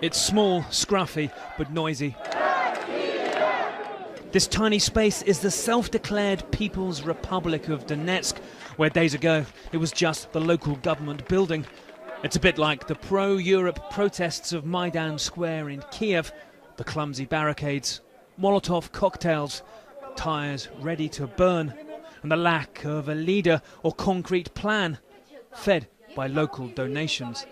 It's small, scruffy, but noisy. This tiny space is the self-declared People's Republic of Donetsk, where days ago it was just the local government building. It's a bit like the pro-Europe protests of Maidan Square in Kiev, the clumsy barricades, Molotov cocktails, tyres ready to burn, and the lack of a leader or concrete plan, fed by local donations.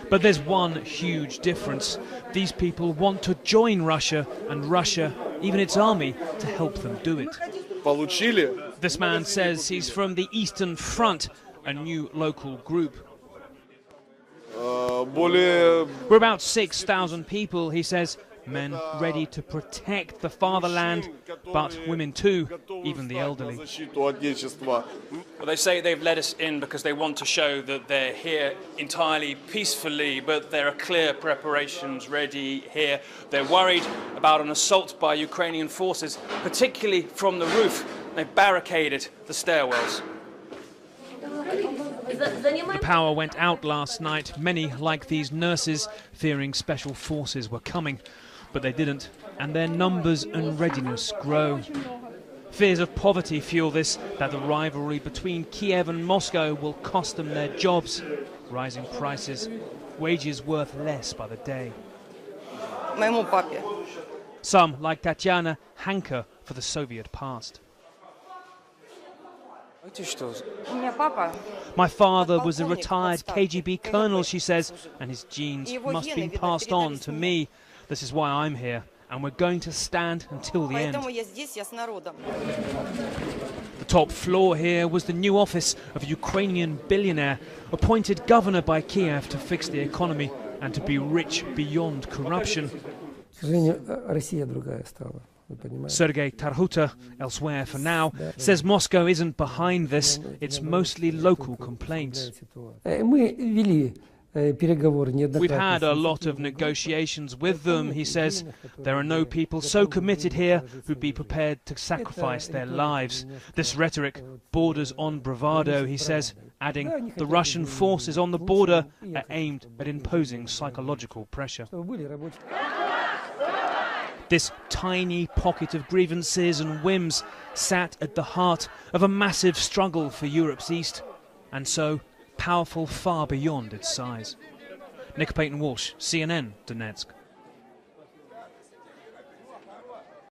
But there's one huge difference. These people want to join Russia, and Russia, even its army, to help them do it. Получили. This man says he's from the Eastern Front, a new local group. We're about 6,000 people, he says, men ready to protect the fatherland, but women too, even the elderly. Well, they say they've let us in because they want to show that they're here entirely peacefully, but there are clear preparations ready here. They're worried about an assault by Ukrainian forces, particularly from the roof. They've barricaded the stairwells. The power went out last night, many, like these nurses, fearing special forces were coming. But they didn't, and their numbers and readiness grow. Fears of poverty fuel this, that the rivalry between Kiev and Moscow will cost them their jobs. Rising prices, wages worth less by the day. Some, like Tatiana, hanker for the Soviet past. My father was a retired KGB colonel, she says, and his genes must be passed on to me. This is why I'm here, and we're going to stand until the end. The top floor here was the new office of a Ukrainian billionaire, appointed governor by Kiev to fix the economy and to be rich beyond corruption. Sergei Tarhuta, elsewhere for now, says Moscow isn't behind this, it's mostly local complaints. We've had a lot of negotiations with them, he says. There are no people so committed here who'd be prepared to sacrifice their lives. This rhetoric borders on bravado, he says, adding the Russian forces on the border are aimed at imposing psychological pressure. This tiny pocket of grievances and whims sat at the heart of a massive struggle for Europe's East, and so powerful far beyond its size. Nick Payton-Walsh, CNN, Donetsk.